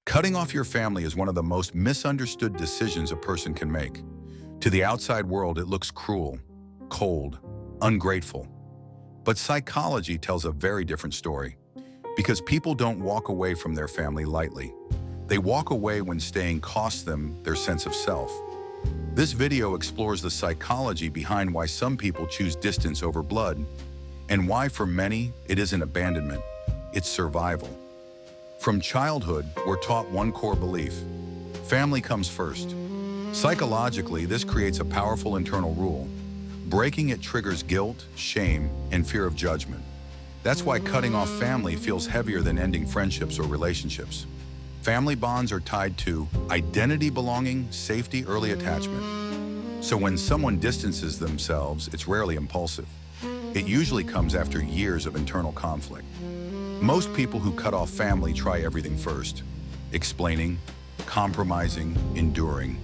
Cutting off your family is one of the most misunderstood decisions a person can make. To the outside world, it looks cruel, cold, ungrateful. But psychology tells a very different story. Because people don't walk away from their family lightly. They walk away when staying costs them their sense of self. This video explores the psychology behind why some people choose distance over blood, and why for many it isn't abandonment, it's survival. From childhood, we're taught one core belief: family comes first. Psychologically, this creates a powerful internal rule. Breaking it triggers guilt, shame, and fear of judgment. That's why cutting off family feels heavier than ending friendships or relationships. Family bonds are tied to identity, belonging, safety, early attachment. So when someone distances themselves, it's rarely impulsive. It usually comes after years of internal conflict. Most people who cut off family try everything first: explaining, compromising, enduring.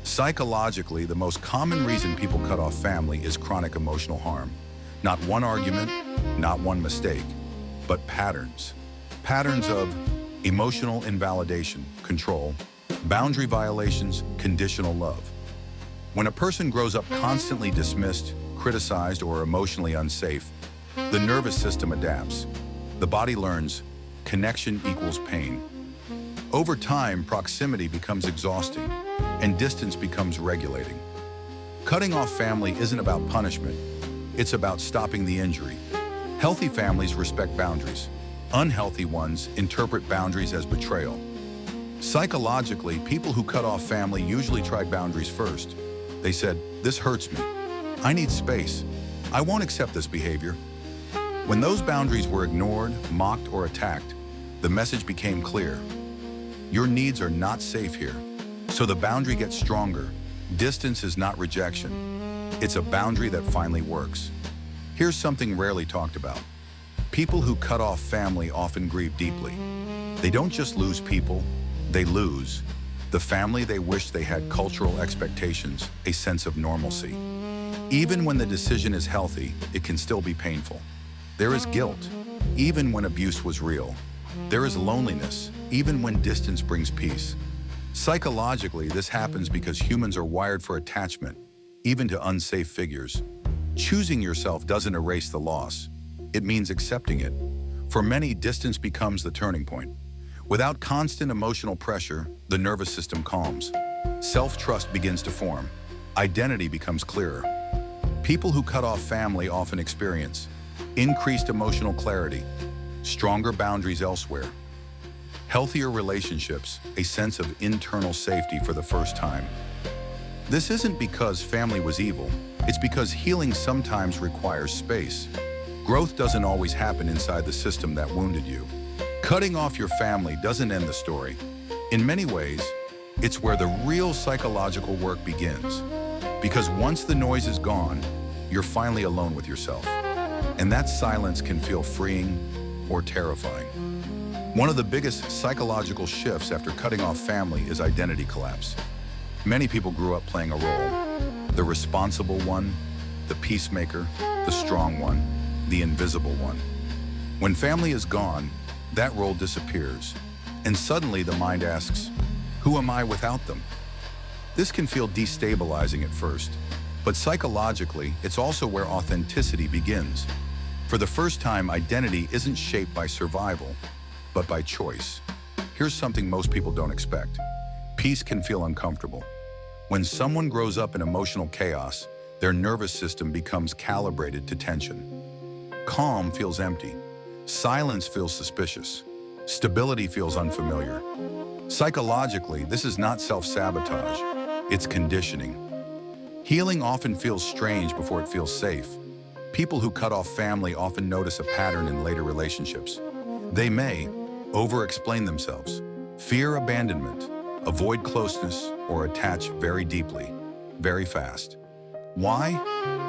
Psychologically, the most common reason people cut off family is chronic emotional harm. Not one argument, not one mistake, but patterns. Patterns of emotional invalidation, control, boundary violations, conditional love. When a person grows up constantly dismissed, criticized, or emotionally unsafe, the nervous system adapts. The body learns connection equals pain. Over time, proximity becomes exhausting, and distance becomes regulating. Cutting off family isn't about punishment, it's about stopping the injury. Healthy families respect boundaries. Unhealthy ones interpret boundaries as betrayal. Psychologically, people who cut off family usually tried boundaries first. They said, "This hurts me. I need space. I won't accept this behavior." When those boundaries were ignored, mocked, or attacked, the message became clear: your needs are not safe here. So the boundary gets stronger. Distance is not rejection. It's a boundary that finally works. Here's something rarely talked about. People who cut off family often grieve deeply. They don't just lose people, they lose the family they wish they had, cultural expectations, a sense of normalcy. Even when the decision is healthy, it can still be painful. There is guilt, even when abuse was real. There is loneliness, even when distance brings peace. Psychologically, this happens because humans are wired for attachment, even to unsafe figures. Choosing yourself doesn't erase the loss. It means accepting it. For many, distance becomes the turning point. Without constant emotional pressure, the nervous system calms. Self-trust begins to form. Identity becomes clearer. People who cut off family often experience increased emotional clarity, stronger boundaries elsewhere, healthier relationships, a sense of internal safety for the first time. This isn't because family was evil, it's because healing sometimes requires space. Growth doesn't always happen inside the system that wounded you. Cutting off your family doesn't end the story. In many ways, it's where the real psychological work begins. Because once the noise is gone, you're finally alone with yourself. And that silence can feel freeing or terrifying. One of the biggest psychological shifts after cutting off family is identity collapse. Many people grew up playing a role: the responsible one, the peacemaker, the strong one, the invisible one. When family is gone, that role disappears, and suddenly the mind asks, who am I without them? This can feel destabilizing at first, but psychologically, it's also where authenticity begins. For the first time, identity isn't shaped by survival, but by choice. Here's something most people don't expect. Peace can feel uncomfortable. When someone grows up in emotional chaos, their nervous system becomes calibrated to tension. Calm feels empty. Silence feels suspicious. Stability feels unfamiliar. Psychologically, this is not self-sabotage. It's conditioning. Healing often feels strange before it feels safe. People who cut off family often notice a pattern in later relationships. They may over-explain themselves, fear abandonment, avoid closeness, or attach very deeply, very fast. Why?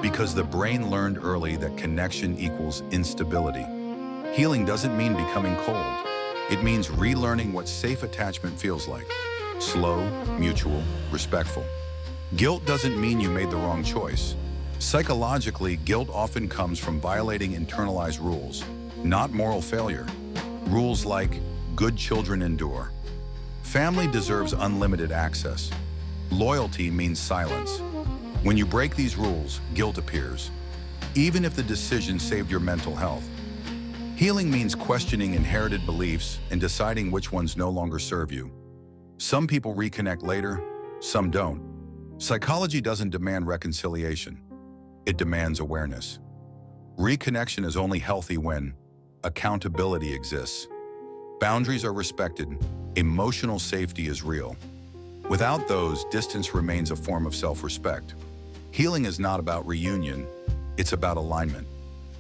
Because the brain learned early that connection equals instability. Healing doesn't mean becoming cold. It means relearning what safe attachment feels like. Slow, mutual, respectful. Guilt doesn't mean you made the wrong choice. Psychologically, guilt often comes from violating internalized rules, not moral failure. Rules like good children endure, Family deserves unlimited access. Loyalty means silence. When you break these rules, guilt appears, even if the decision saved your mental health. Healing means questioning inherited beliefs and deciding which ones no longer serve you. Some people reconnect later, some don't. Psychology doesn't demand reconciliation. It demands awareness. Reconnection is only healthy when accountability exists, boundaries are respected, emotional safety is real. Without those, distance remains a form of self-respect. Healing is not about reunion, it's about alignment.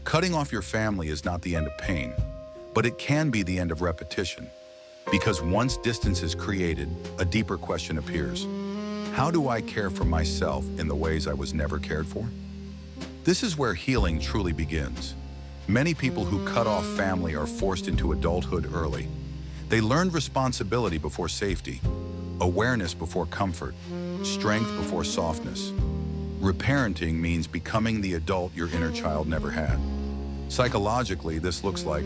Cutting off your family is not the end of pain, but it can be the end of repetition. Because once distance is created, a deeper question appears. How do I care for myself in the ways I was never cared for? This is where healing truly begins. Many people who cut off family are forced into adulthood early. They learned responsibility before safety, awareness before comfort, strength before softness. Reparenting means becoming the adult your inner child never had. Psychologically, this looks like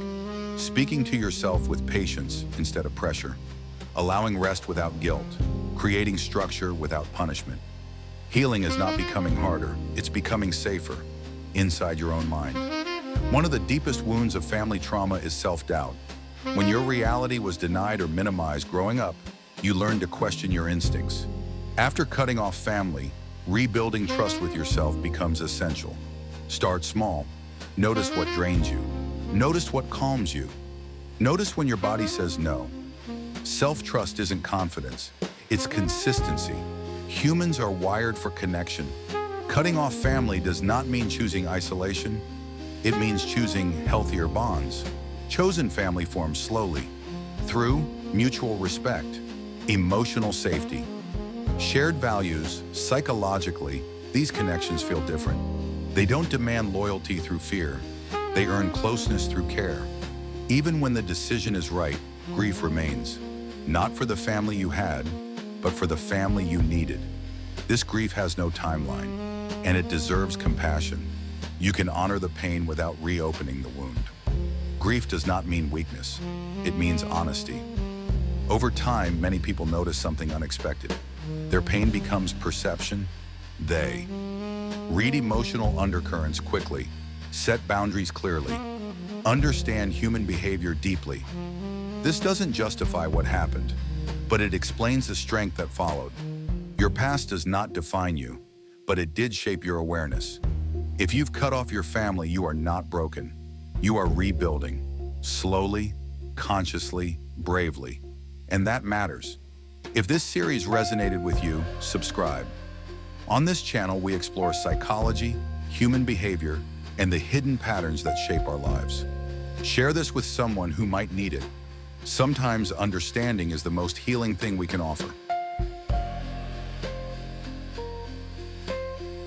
speaking to yourself with patience instead of pressure, allowing rest without guilt, creating structure without punishment. Healing is not becoming harder, it's becoming safer inside your own mind. One of the deepest wounds of family trauma is self-doubt. When your reality was denied or minimized growing up, you learned to question your instincts. After cutting off family, rebuilding trust with yourself becomes essential. Start small. Notice what drains you. Notice what calms you. Notice when your body says no. Self-trust isn't confidence, it's consistency. Humans are wired for connection. Cutting off family does not mean choosing isolation. It means choosing healthier bonds. Chosen family forms slowly, through mutual respect, emotional safety, shared values. Psychologically, these connections feel different. They don't demand loyalty through fear. They earn closeness through care. Even when the decision is right, grief remains. Not for the family you had, but for the family you needed. This grief has no timeline, and it deserves compassion. You can honor the pain without reopening the wound. Grief does not mean weakness. It means honesty. Over time, many people notice something unexpected. Their pain becomes perception. They read emotional undercurrents quickly, set boundaries clearly, understand human behavior deeply. This doesn't justify what happened, but it explains the strength that followed. Your past does not define you, but it did shape your awareness. If you've cut off your family, you are not broken. You are rebuilding, slowly, consciously, bravely. And that matters. If this series resonated with you, subscribe. On this channel, we explore psychology, human behavior, and the hidden patterns that shape our lives. Share this with someone who might need it. Sometimes understanding is the most healing thing we can offer.